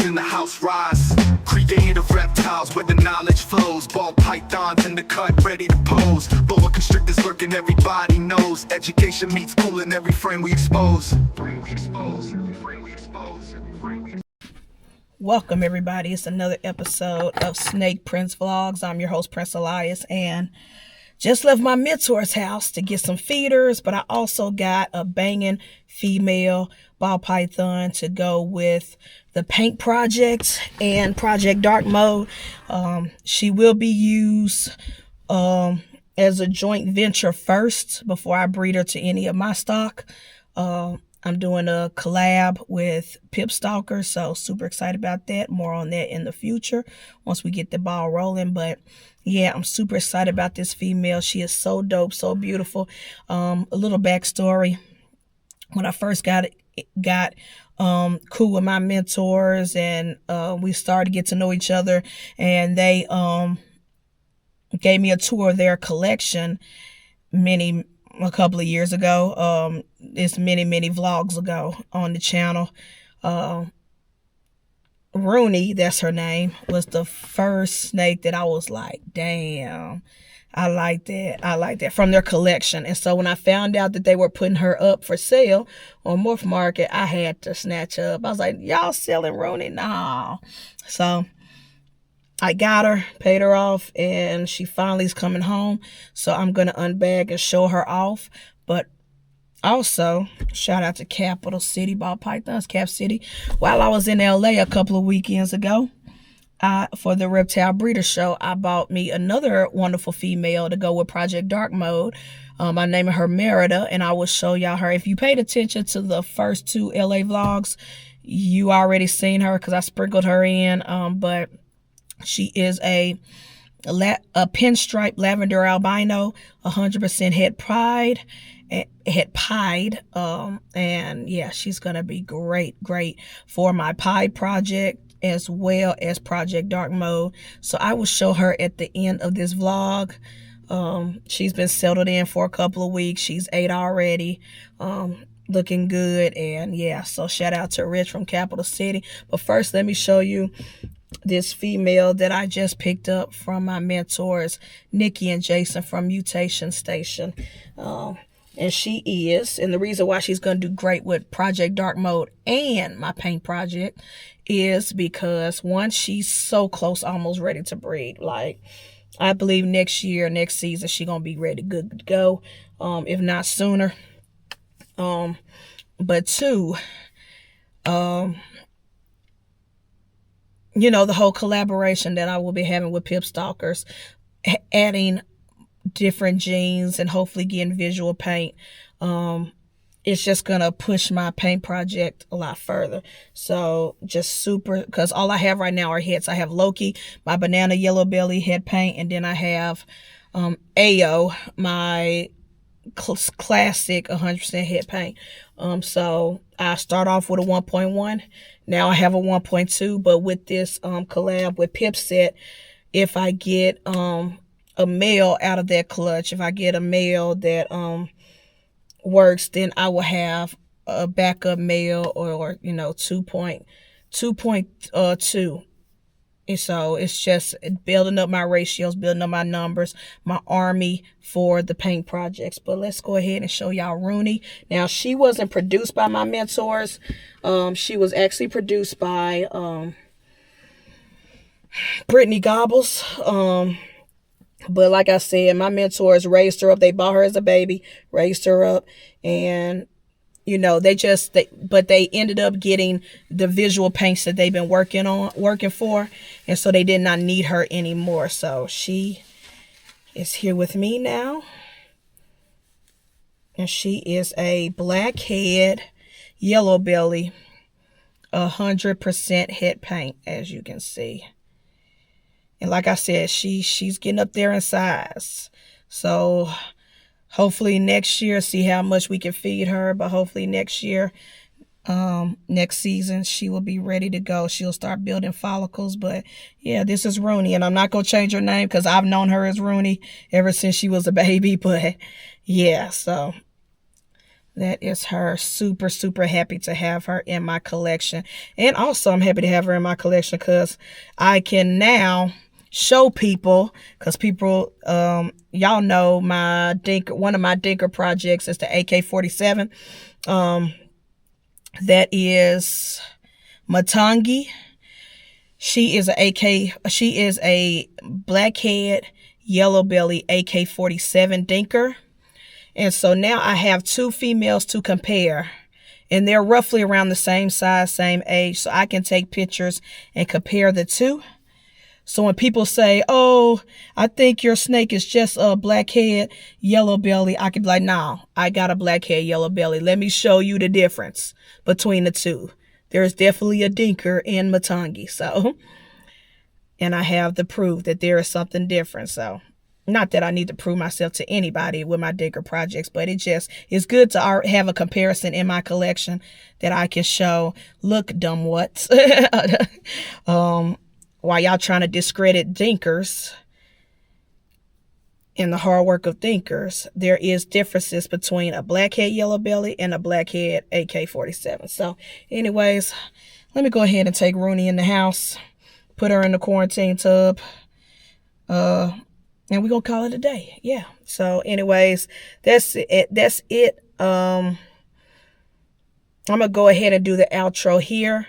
in the house rise. Creative reptiles where the knowledge flows. Ball pythons in the cut, ready to pose. Boa constrictors lurking, everybody knows. Education meets school in every frame we expose. Welcome everybody, it's another episode of SnakePrinceVlogs. I'm your host, Prince Elias, and just left my mentor's house to get some feeders, but I also got a banging female ball python to go with the paint project and Project Dark Mode. She will be used as a joint venture first before I breed her to any of my stock. I'm doing a collab with Pip Stalker, so super excited about that. More on that in the future once we get the ball rolling. But yeah, I'm super excited about this female. She is so dope, so beautiful. A little backstory. When I first got cool with my mentors, and we started to get to know each other, and they gave me a tour of their collection a couple of years ago. It's many vlogs ago on the channel. ROONEY, that's her name, was the first snake that I was like, damn, I like that from their collection. And so when I found out that they were putting her up for sale on Morph Market, I had to snatch up. I was like, y'all selling ROONEY? Nah. So I got her, paid her off, and she finally is coming home. So I'm going to unbag and show her off. But also, shout out to Capital City Ball Pythons, Cap City. While I was in LA a couple of weekends ago, for the Reptile Breeder Show, I bought me another wonderful female to go with Project Dark Mode. I named her MERIDA, and I will show y'all her. If you paid attention to the first two LA vlogs, you already seen her because I sprinkled her in. But she is a pinstripe lavender albino, 100% het pied, and yeah, she's gonna be great for my pie project as well as Project Dark Mode. So I will show her at the end of this vlog. She's been settled in for a couple of weeks. She's 8 already, looking good. And yeah, so shout out to Rich from Capital City. But first, let me show you this female that I just picked up from my mentors, Nikki and Jason from Mutation Station. And she is, and the reason why she's going to do great with Project Dark Mode and my paint project is because, one, she's so close, almost ready to breed. Like, I believe next season, she's going to be ready, good to go, if not sooner. But two, you know, the whole collaboration that I will be having with Pip Stalkers, adding different genes and hopefully getting visual paint, it's just gonna push my paint project a lot further. So just super, because all I have right now are hits. I have Loki, my banana yellow belly head paint, and then I have Ayo, my classic 100% head paint. So I start off with a 1.1. Now I have a 1.2, but with this collab with Pip Set, if I get a male out of that clutch, if I get a male that works, then I will have a backup male, or you know, 2.2. And so it's just building up my ratios, building up my numbers, my army for the paint projects. But let's go ahead and show y'all ROONEY. Now, she wasn't produced by my mentors. She was actually produced by Brittany Gobbles. But like I said, my mentors raised her up. They bought her as a baby, raised her up, and you know, but they ended up getting the visual paints that they've been working for, and so they did not need her anymore. So she is here with me now, and she is a black head, yellow belly, 100% head paint, as you can see. And like I said, she's getting up there in size. So hopefully next year, see how much we can feed her. But hopefully next year, next season, she will be ready to go. She'll start building follicles. But yeah, this is ROONEY. And I'm not going to change her name because I've known her as ROONEY ever since she was a baby. But yeah, so That is her. Super, super happy to have her in my collection. And also I'm happy to have her in my collection because I can now show people, because people, y'all know my Dinker, one of my Dinker projects is the AK-47. That is Matangi. She is a blackhead, yellow belly AK-47 Dinker. And so now I have two females to compare. And they're roughly around the same size, same age. So I can take pictures and compare the two. So when people say, oh, I think your snake is just a blackhead, yellow belly, I could be like, no, I got a blackhead, yellow belly. Let me show you the difference between the two. There's definitely a Dinker in Matangi. So, and I have the proof that there is something different. So, not that I need to prove myself to anybody with my Dinker projects, but it just is good to have a comparison in my collection that I can show. Look, dumb what? While y'all trying to discredit Dinkers and the hard work of Dinkers, there is differences between a blackhead yellow belly and a blackhead AK-47. So anyways, let me go ahead and take Rooney in the house, put her in the quarantine tub, and we're gonna call it a day. Yeah. So anyways, that's it. I'm gonna go ahead and do the outro here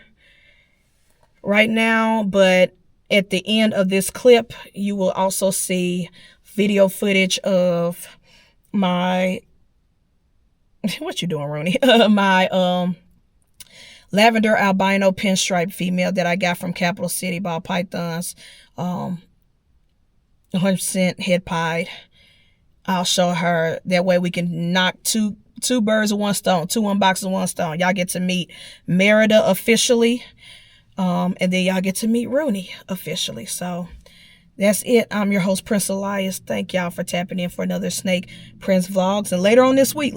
right now, but at the end of this clip, you will also see video footage of my, what you doing, Rooney? My lavender albino pinstripe female that I got from Capital City Ball Pythons, 100% head pied. I'll show her. That way we can knock two birds with one stone, two unboxes with one stone. Y'all get to meet MERIDA officially. And then y'all get to meet Rooney officially. So that's it. I'm your host, Prince Elias. Thank y'all for tapping in for another Snake Prince Vlogs. And later on this week,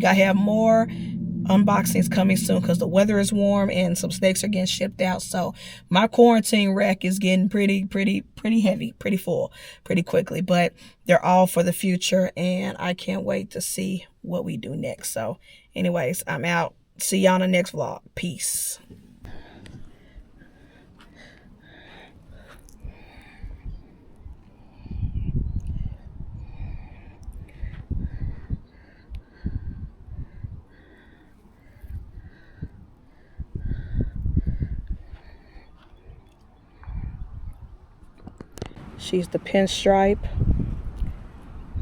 I have more unboxings coming soon because the weather is warm and some snakes are getting shipped out. So my quarantine rack is getting pretty heavy, pretty full, pretty quickly. But they're all for the future, and I can't wait to see what we do next. So anyways, I'm out. See y'all in the next vlog. Peace. She's the pinstripe,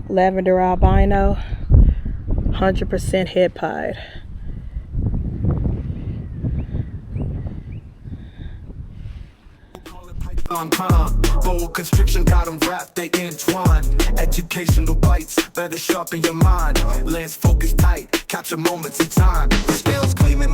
lavender albino, 100% head pied. Bold constriction got them wrapped, they entwine. Educational bites, better sharpen your mind. Lens focus tight, capture moments in time. Skills gleaming.